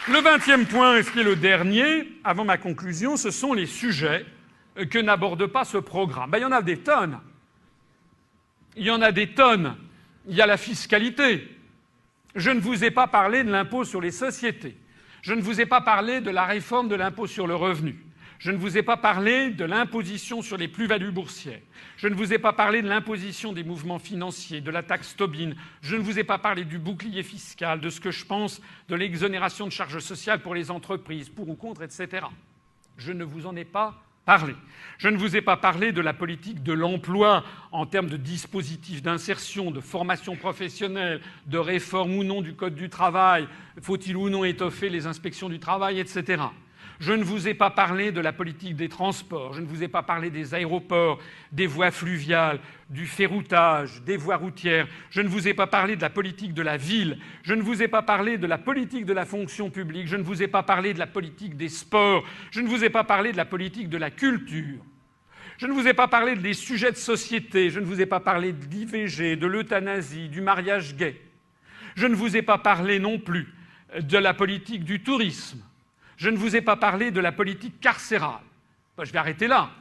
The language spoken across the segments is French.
Le 20e point, ce qui est le dernier, avant ma conclusion, ce sont les sujets que n'aborde pas ce programme. Il y en a des tonnes. Il y en a des tonnes. Il y a la fiscalité. Je ne vous ai pas parlé de l'impôt sur les sociétés. Je ne vous ai pas parlé de la réforme de l'impôt sur le revenu. Je ne vous ai pas parlé de l'imposition sur les plus-values boursières. Je ne vous ai pas parlé de l'imposition des mouvements financiers, de la taxe Tobin. Je ne vous ai pas parlé du bouclier fiscal, de ce que je pense de l'exonération de charges sociales pour les entreprises, pour ou contre, etc. Je ne vous en ai pas parlé. Je ne vous ai pas parlé de la politique de l'emploi en termes de dispositifs d'insertion, de formation professionnelle, de réforme ou non du Code du travail, faut-il ou non étoffer les inspections du travail, etc. Je ne vous ai pas parlé de la politique des transports, je ne vous ai pas parlé des aéroports, des voies fluviales, du ferroutage, des voies routières, je ne vous ai pas parlé de la politique de la ville, je ne vous ai pas parlé de la politique de la fonction publique, je ne vous ai pas parlé de la politique des sports, je ne vous ai pas parlé de la politique de la culture. Je ne vous ai pas parlé des sujets de société, je ne vous ai pas parlé de l'IVG, de l'euthanasie, du mariage gay. Je ne vous ai pas parlé non plus de la politique du tourisme. Je ne vous ai pas parlé de la politique carcérale. Je vais arrêter là.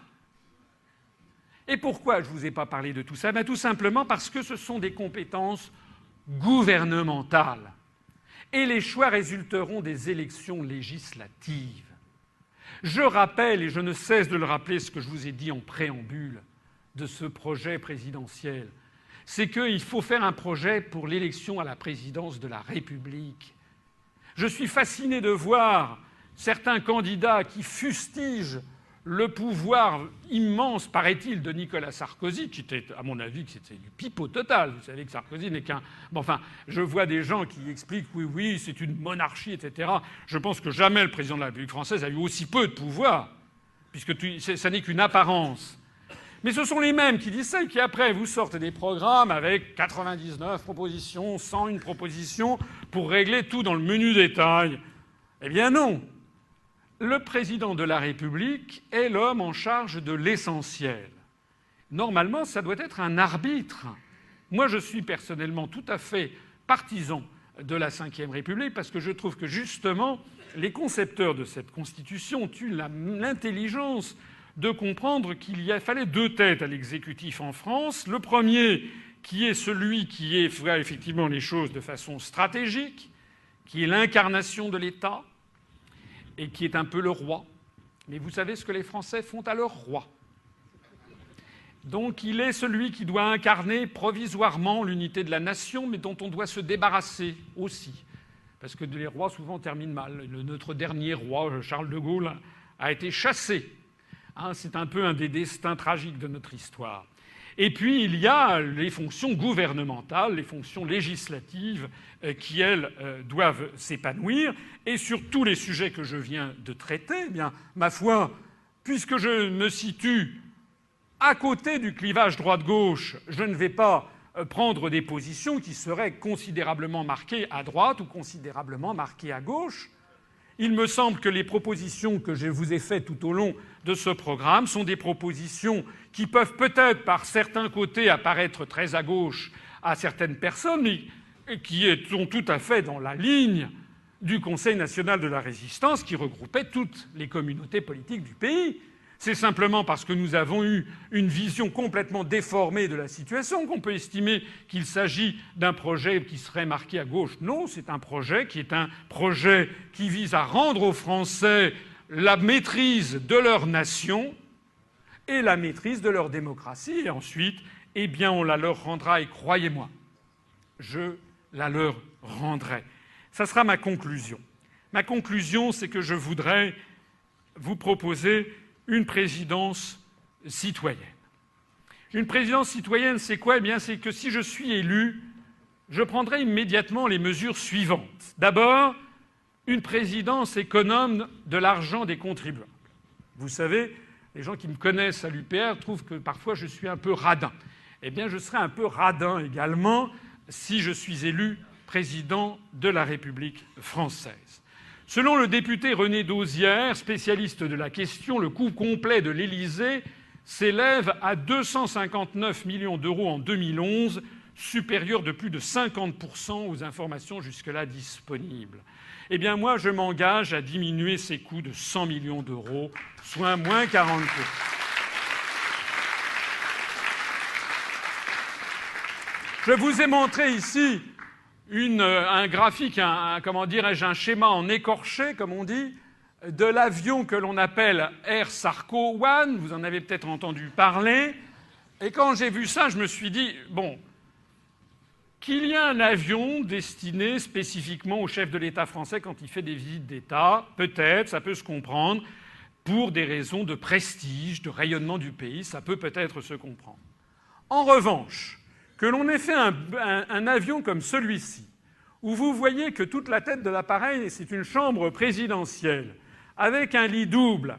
Et pourquoi je ne vous ai pas parlé de tout ça ? Tout simplement parce que ce sont des compétences gouvernementales. Et les choix résulteront des élections législatives. Je rappelle, et je ne cesse de le rappeler, ce que je vous ai dit en préambule de ce projet présidentiel, c'est qu'il faut faire un projet pour l'élection à la présidence de la République. Je suis fasciné de voir certains candidats qui fustigent le pouvoir immense, paraît-il, de Nicolas Sarkozy, qui était, à mon avis, c'était du pipeau total. Vous savez que Sarkozy n'est qu'un... Bon, enfin, je vois des gens qui expliquent « oui, c'est une monarchie, etc. » Je pense que jamais le président de la République française a eu aussi peu de pouvoir, puisque ça n'est qu'une apparence. Mais ce sont les mêmes qui disent ça et qui, après, vous sortent des programmes avec 99 propositions, 101 propositions pour régler tout dans le menu détail. Eh bien non. Le président de la République est l'homme en charge de l'essentiel. Normalement, ça doit être un arbitre. Moi, je suis personnellement tout à fait partisan de la Ve République parce que je trouve que, justement, les concepteurs de cette Constitution ont eu l'intelligence de comprendre qu'il fallait deux têtes à l'exécutif en France. Le premier, qui est celui qui fera effectivement les choses de façon stratégique, qui est l'incarnation de l'État, et qui est un peu le roi. Mais vous savez ce que les Français font à leur roi. Donc il est celui qui doit incarner provisoirement l'unité de la nation, mais dont on doit se débarrasser aussi. Parce que les rois souvent terminent mal. Notre dernier roi, Charles de Gaulle, a été chassé. C'est un peu un des destins tragiques de notre histoire. Et puis il y a les fonctions gouvernementales, les fonctions législatives qui, elles, doivent s'épanouir. Et sur tous les sujets que je viens de traiter, eh bien, ma foi, puisque je me situe à côté du clivage droite-gauche, je ne vais pas prendre des positions qui seraient considérablement marquées à droite ou considérablement marquées à gauche. Il me semble que les propositions que je vous ai faites tout au long de ce programme sont des propositions qui peuvent peut-être, par certains côtés, apparaître très à gauche à certaines personnes, mais qui sont tout à fait dans la ligne du Conseil national de la Résistance, qui regroupait toutes les communautés politiques du pays. C'est simplement parce que nous avons eu une vision complètement déformée de la situation qu'on peut estimer qu'il s'agit d'un projet qui serait marqué à gauche. Non, c'est un projet qui vise à rendre aux Français la maîtrise de leur nation et la maîtrise de leur démocratie. Et ensuite, eh bien, on la leur rendra. Et croyez-moi, je la leur rendrai. Ça sera ma conclusion. Ma conclusion, c'est que je voudrais vous proposer une présidence citoyenne. Une présidence citoyenne, c'est quoi ? Eh bien, c'est que si je suis élu, je prendrai immédiatement les mesures suivantes. D'abord, une présidence économe de l'argent des contribuables. Vous savez, les gens qui me connaissent à l'UPR trouvent que parfois je suis un peu radin. Eh bien, je serai un peu radin également si je suis élu président de la République française. Selon le député René Dauzière, spécialiste de la question, le coût complet de l'Élysée s'élève à 259 millions d'euros en 2011, supérieur de plus de 50% aux informations jusque-là disponibles. Eh bien, moi, je m'engage à diminuer ces coûts de 100 millions d'euros, soit moins 40%. Je vous ai montré ici un graphique, comment dirais-je, un schéma en écorché, comme on dit, de l'avion que l'on appelle Air Sarco One. Vous en avez peut-être entendu parler. Et quand j'ai vu ça, je me suis dit, bon, qu'il y a un avion destiné spécifiquement au chef de l'État français quand il fait des visites d'État, peut-être, ça peut se comprendre, pour des raisons de prestige, de rayonnement du pays, ça peut peut-être se comprendre. En revanche, que l'on ait fait un avion comme celui-ci, où vous voyez que toute la tête de l'appareil, c'est une chambre présidentielle, avec un lit double,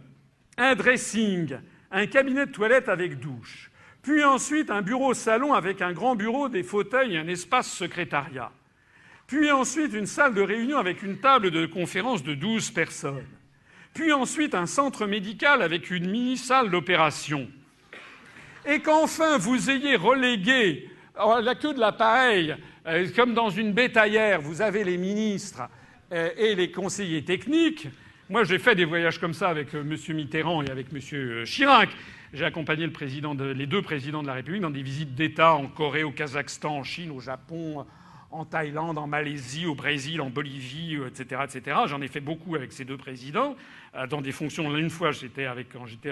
un dressing, un cabinet de toilette avec douche, puis ensuite un bureau-salon avec un grand bureau, des fauteuils et un espace secrétariat, puis ensuite une salle de réunion avec une table de conférence de 12 personnes, puis ensuite un centre médical avec une mini-salle d'opération, et qu'enfin vous ayez relégué la queue de l'appareil, comme dans une bétaillère, vous avez les ministres et les conseillers techniques. Moi, j'ai fait des voyages comme ça avec M. Mitterrand et avec M. Chirac. J'ai accompagné les deux présidents de la République dans des visites d'État en Corée, au Kazakhstan, en Chine, au Japon, en Thaïlande, en Malaisie, au Brésil, en Bolivie, etc., etc. J'en ai fait beaucoup avec ces deux présidents, dans des fonctions. Une fois, quand j'étais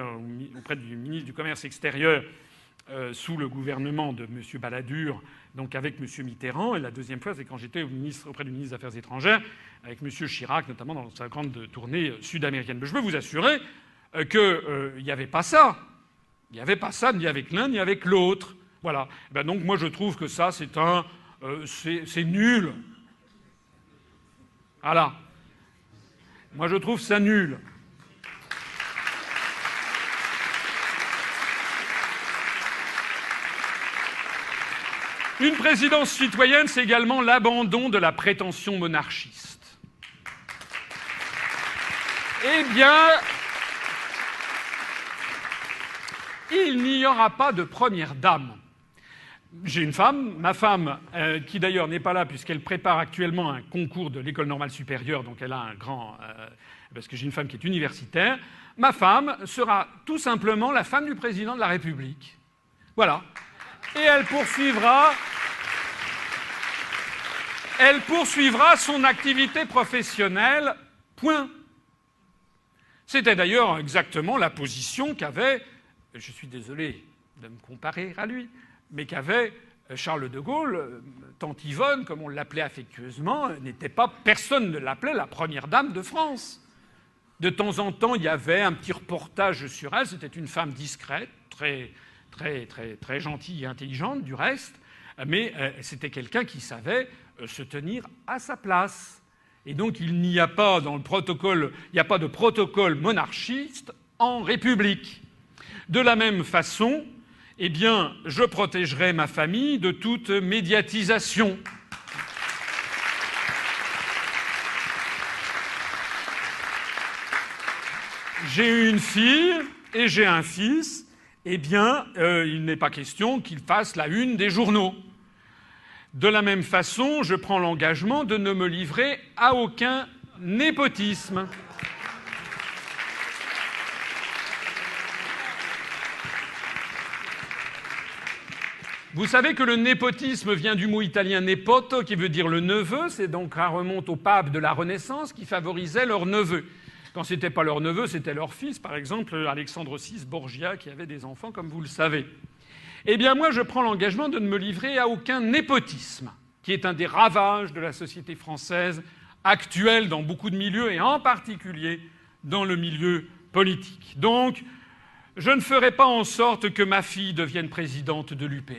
auprès du ministre du Commerce extérieur, sous le gouvernement de M. Balladur, donc avec M. Mitterrand, et la deuxième fois, c'est quand j'étais auprès du ministre des Affaires étrangères, avec M. Chirac, notamment dans sa grande tournée sud-américaine. Mais je peux vous assurer qu'il n'y avait pas ça. Il n'y avait pas ça ni avec l'un ni avec l'autre. Voilà. Ben donc moi je trouve que ça, c'est nul. Voilà. Moi je trouve ça nul. Une présidence citoyenne, c'est également l'abandon de la prétention monarchiste. Eh bien, il n'y aura pas de première dame. J'ai une femme, ma femme, qui d'ailleurs n'est pas là puisqu'elle prépare actuellement un concours de l'École normale supérieure, donc elle a un grand... parce que j'ai une femme qui est universitaire. Ma femme sera tout simplement la femme du président de la République. Voilà. Et elle poursuivra son activité professionnelle, point. C'était d'ailleurs exactement la position qu'avait, je suis désolé de me comparer à lui, mais qu'avait Charles de Gaulle. Tante Yvonne, comme on l'appelait affectueusement, personne ne l'appelait la première dame de France. De temps en temps, il y avait un petit reportage sur elle. C'était une femme discrète, très gentille et intelligente du reste, mais c'était quelqu'un qui savait se tenir à sa place. Et donc il n'y a pas dans le protocole, il n'y a pas de protocole monarchiste en République. De la même façon, eh bien, je protégerai ma famille de toute médiatisation. J'ai une fille et j'ai un fils. Eh bien, il n'est pas question qu'il fasse la une des journaux. De la même façon, je prends l'engagement de ne me livrer à aucun népotisme. Vous savez que le népotisme vient du mot italien nepoto, qui veut dire le neveu. C'est donc, ça remonte au pape de la Renaissance qui favorisait leurs neveux. Quand ce n'était pas leur neveu, c'était leur fils, par exemple Alexandre VI Borgia, qui avait des enfants, comme vous le savez. Eh bien, moi, je prends l'engagement de ne me livrer à aucun népotisme, qui est un des ravages de la société française actuelle dans beaucoup de milieux, et en particulier dans le milieu politique. Donc, je ne ferai pas en sorte que ma fille devienne présidente de l'UPR.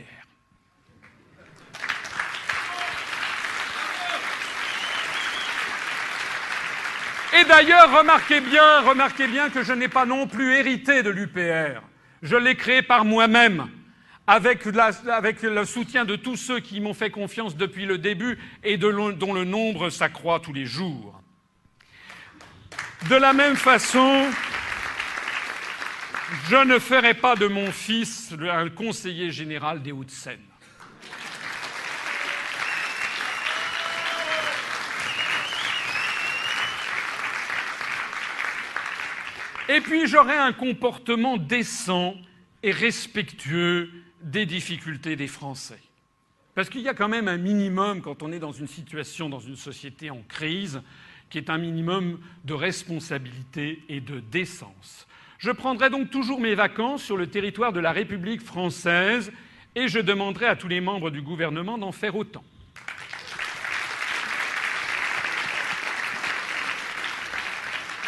Et d'ailleurs, remarquez bien que je n'ai pas non plus hérité de l'UPR. Je l'ai créé par moi-même, avec le soutien de tous ceux qui m'ont fait confiance depuis le début et dont le nombre s'accroît tous les jours. De la même façon, je ne ferai pas de mon fils un conseiller général des Hauts-de-Seine. Et puis j'aurai un comportement décent et respectueux des difficultés des Français. Parce qu'il y a quand même un minimum, quand on est dans une situation, dans une société en crise, qui est un minimum de responsabilité et de décence. Je prendrai donc toujours mes vacances sur le territoire de la République française et je demanderai à tous les membres du gouvernement d'en faire autant.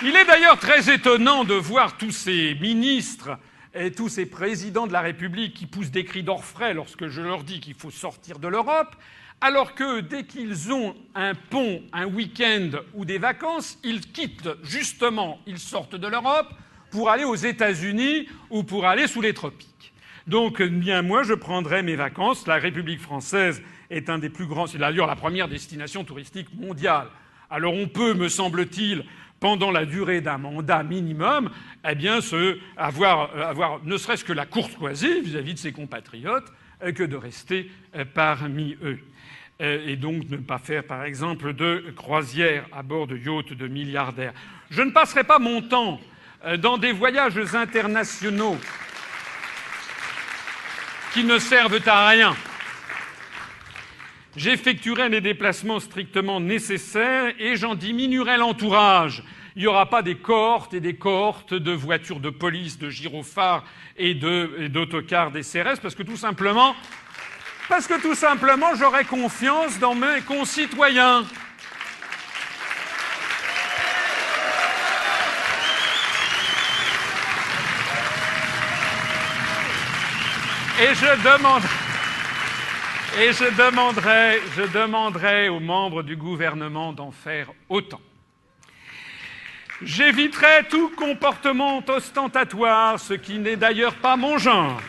Il est d'ailleurs très étonnant de voir tous ces ministres et tous ces présidents de la République qui poussent des cris d'orfraie lorsque je leur dis qu'il faut sortir de l'Europe, alors que dès qu'ils ont un pont, un week-end ou des vacances, ils quittent justement, ils sortent de l'Europe pour aller aux États-Unis ou pour aller sous les tropiques. Donc, bien moi, je prendrai mes vacances. La République française est un des plus grands, c'est d'ailleurs la première destination touristique mondiale. Alors on peut, me semble-t-il, pendant la durée d'un mandat minimum, eh bien, avoir ne serait-ce que la courtoisie vis-à-vis de ses compatriotes que de rester parmi eux. Et donc ne pas faire, par exemple, de croisière à bord de yachts de milliardaires. Je ne passerai pas mon temps dans des voyages internationaux qui ne servent à rien. J'effectuerai les déplacements strictement nécessaires et j'en diminuerai l'entourage. Il n'y aura pas des cohortes et des cohortes de voitures de police, de gyrophares et d'autocars des CRS parce que tout simplement, j'aurai confiance dans mes concitoyens. Et je demanderai aux membres du gouvernement d'en faire autant. J'éviterai tout comportement ostentatoire, ce qui n'est d'ailleurs pas mon genre.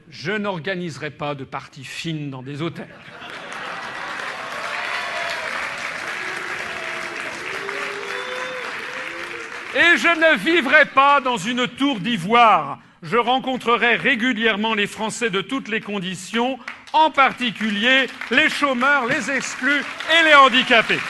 Je n'organiserai pas de parties fines dans des hôtels. Et je ne vivrai pas dans une tour d'ivoire. Je rencontrerai régulièrement les Français de toutes les conditions, en particulier les chômeurs, les exclus et les handicapés.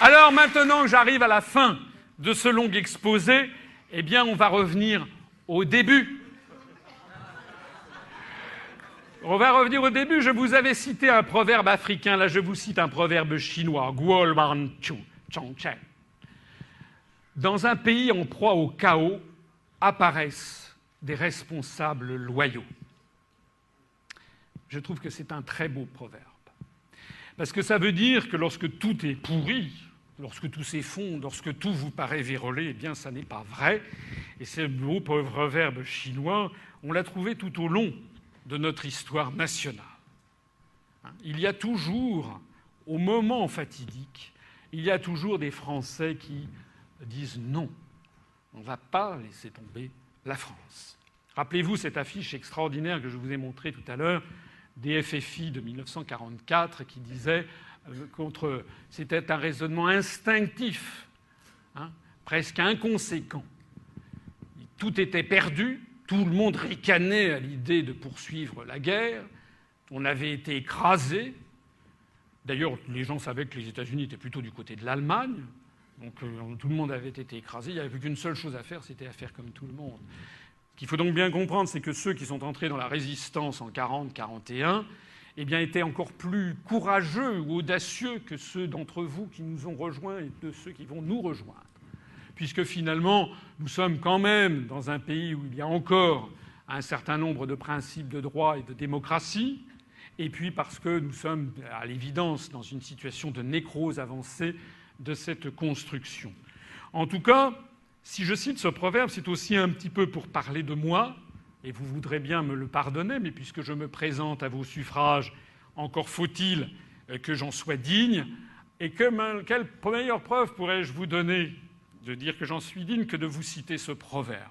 Alors maintenant que j'arrive à la fin de ce long exposé, eh bien on va revenir au début. On va revenir au début. Je vous avais cité un proverbe africain. Là, je vous cite un proverbe chinois. Guo man chu chong chen. Dans un pays en proie au chaos, apparaissent des responsables loyaux. Je trouve que c'est un très beau proverbe. Parce que ça veut dire que lorsque tout est pourri, lorsque tout s'effondre, lorsque tout vous paraît vérolé, eh bien, ça n'est pas vrai. Et ce beau proverbe chinois, on l'a trouvé tout au long de notre histoire nationale. Il y a toujours, au moment fatidique, il y a toujours des Français qui disent non, on ne va pas laisser tomber la France. Rappelez-vous cette affiche extraordinaire que je vous ai montrée tout à l'heure des FFI de 1944 qui disait c'était un raisonnement instinctif, presque inconséquent. Tout était perdu. Tout le monde ricanait à l'idée de poursuivre la guerre. On avait été écrasés. D'ailleurs, les gens savaient que les États-Unis étaient plutôt du côté de l'Allemagne. Donc tout le monde avait été écrasé. Il n'y avait plus qu'une seule chose à faire, c'était à faire comme tout le monde. Ce qu'il faut donc bien comprendre, c'est que ceux qui sont entrés dans la résistance en 40-41 eh bien, étaient encore plus courageux ou audacieux que ceux d'entre vous qui nous ont rejoints et de ceux qui vont nous rejoindre. Puisque finalement, nous sommes quand même dans un pays où il y a encore un certain nombre de principes de droit et de démocratie, et puis parce que nous sommes, à l'évidence, dans une situation de nécrose avancée de cette construction. En tout cas, si je cite ce proverbe, c'est aussi un petit peu pour parler de moi, et vous voudrez bien me le pardonner, mais puisque je me présente à vos suffrages, encore faut-il que j'en sois digne, et quelle meilleure preuve pourrais-je vous donner de dire que j'en suis digne que de vous citer ce proverbe.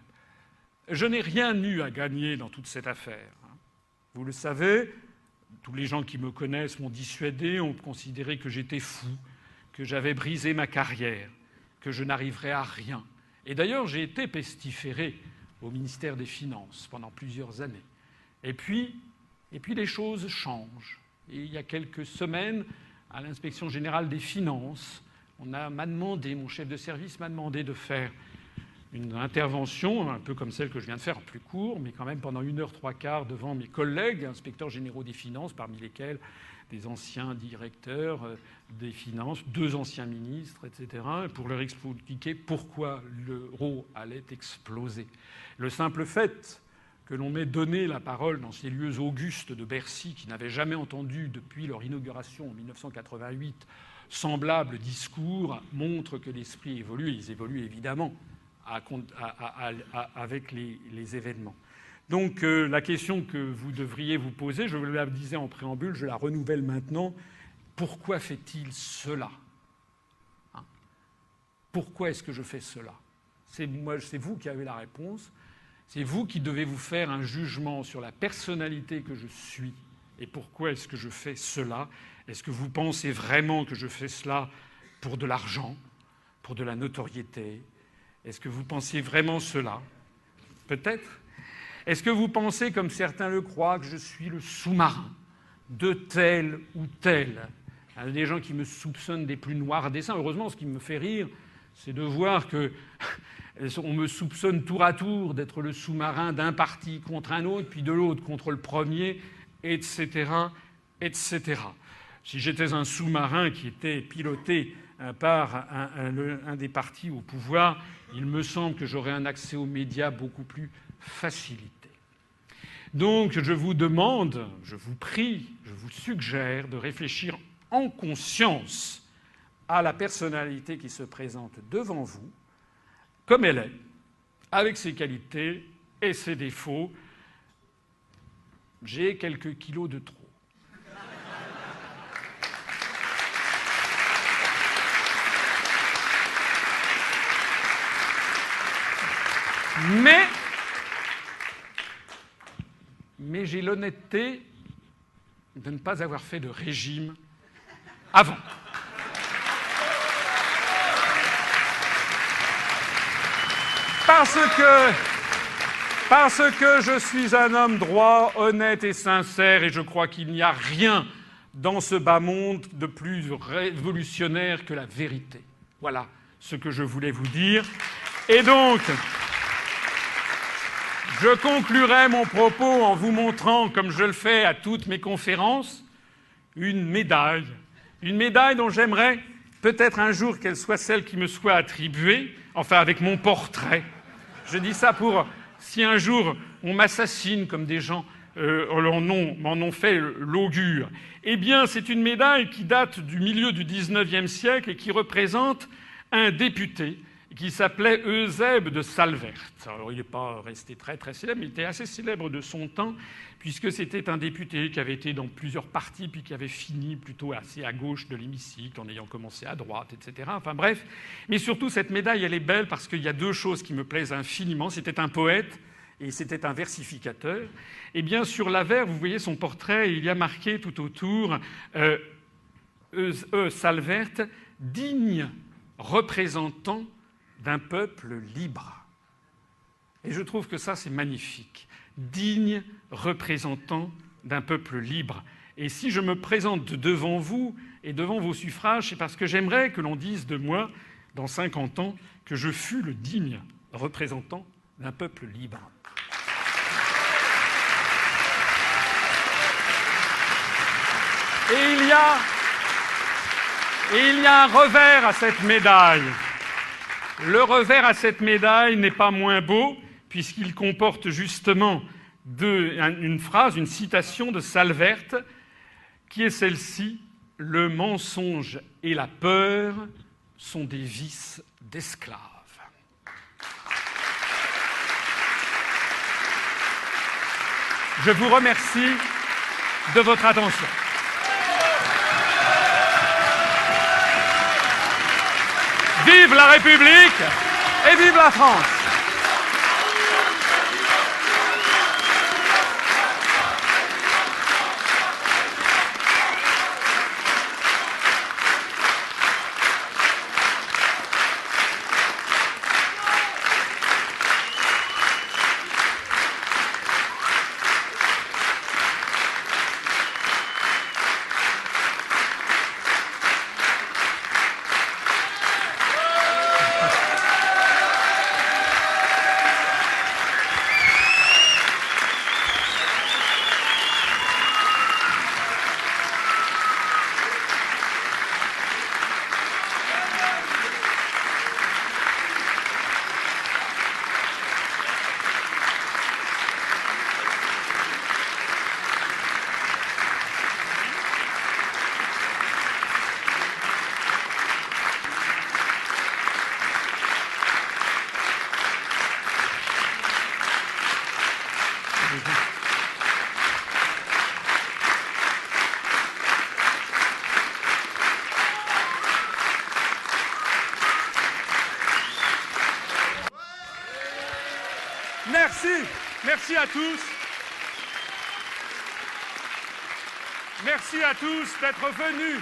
Je n'ai rien eu à gagner dans toute cette affaire. Vous le savez, tous les gens qui me connaissent m'ont dissuadé, ont considéré que j'étais fou, que j'avais brisé ma carrière, que je n'arriverais à rien Et d'ailleurs, j'ai été pestiféré au ministère des Finances pendant plusieurs années. Et puis les choses changent. Et il y a quelques semaines, à l'Inspection générale des finances, mon chef de service m'a demandé de faire une intervention, un peu comme celle que je viens de faire, en plus court, mais quand même pendant 1h 3/4 devant mes collègues, inspecteurs généraux des finances, parmi lesquels des anciens directeurs des finances, 2 anciens ministres, etc., pour leur expliquer pourquoi l'euro allait exploser. Le simple fait que l'on m'ait donné la parole dans ces lieux augustes de Bercy, qui n'avaient jamais entendu depuis leur inauguration en 1988 semblable discours, montre que l'esprit évolue, et ils évoluent évidemment avec les événements. Donc la question que vous devriez vous poser, je vous la disais en préambule, je la renouvelle maintenant, pourquoi fait-il cela ? Pourquoi est-ce que je fais cela ? C'est vous qui avez la réponse. C'est vous qui devez vous faire un jugement sur la personnalité que je suis et pourquoi est-ce que je fais cela. Est-ce que vous pensez vraiment que je fais cela pour de l'argent, pour de la notoriété ? Est-ce que vous pensez vraiment cela ? Peut-être. Est-ce que vous pensez, comme certains le croient, que je suis le sous-marin de tel ou tel ? Il y a des gens qui me soupçonnent des plus noirs desseins. Heureusement, ce qui me fait rire, c'est de voir qu'on me soupçonne tour à tour d'être le sous-marin d'un parti contre un autre, puis de l'autre contre le premier, etc., etc. Si j'étais un sous-marin qui était piloté par un des partis au pouvoir, il me semble que j'aurais un accès aux médias beaucoup plus facilité. Donc je vous demande, je vous prie, je vous suggère de réfléchir en conscience à la personnalité qui se présente devant vous, comme elle est, avec ses qualités et ses défauts. J'ai quelques kilos de trop. Mais j'ai l'honnêteté de ne pas avoir fait de régime avant. Parce que je suis un homme droit, honnête et sincère, et je crois qu'il n'y a rien dans ce bas monde de plus révolutionnaire que la vérité. Voilà ce que je voulais vous dire. Et donc, je conclurai mon propos en vous montrant, comme je le fais à toutes mes conférences, une médaille dont j'aimerais peut-être un jour qu'elle soit celle qui me soit attribuée, enfin avec mon portrait. Je dis ça pour si un jour on m'assassine comme des gens m'en ont fait l'augure. Eh bien, c'est une médaille qui date du milieu du XIXe siècle et qui représente un député qui s'appelait Eusèbe de Salverte. Alors, il n'est pas resté très très célèbre, mais il était assez célèbre de son temps, puisque c'était un député qui avait été dans plusieurs partis, puis qui avait fini plutôt assez à gauche de l'hémicycle, en ayant commencé à droite, etc. Enfin bref. Mais surtout, cette médaille, elle est belle parce qu'il y a 2 choses qui me plaisent infiniment. C'était un poète et c'était un versificateur. Eh bien, sur l'avers, vous voyez son portrait, il y a marqué tout autour Salverte, digne représentant d'un peuple libre. Et je trouve que ça, c'est magnifique. Digne représentant d'un peuple libre. Et si je me présente devant vous et devant vos suffrages, c'est parce que j'aimerais que l'on dise de moi, dans 50 ans, que je fus le digne représentant d'un peuple libre. Et il y a un revers à cette médaille. Le revers à cette médaille n'est pas moins beau, puisqu'il comporte justement une phrase, une citation de Salverte, qui est celle-ci : « Le mensonge et la peur sont des vices d'esclaves. » Je vous remercie de votre attention. Vive la République et vive la France! Merci. Merci à tous. Merci à tous d'être venus.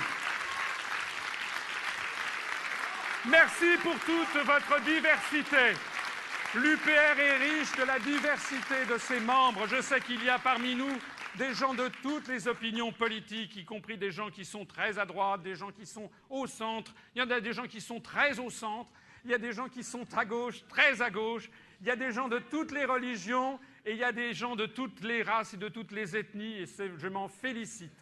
Merci pour toute votre diversité. L'UPR est riche de la diversité de ses membres. Je sais qu'il y a parmi nous des gens de toutes les opinions politiques, y compris des gens qui sont très à droite, des gens qui sont au centre. Il y en a des gens qui sont très au centre. Il y a des gens qui sont à gauche, très à gauche. Il y a des gens de toutes les religions et il y a des gens de toutes les races et de toutes les ethnies. Et je m'en félicite.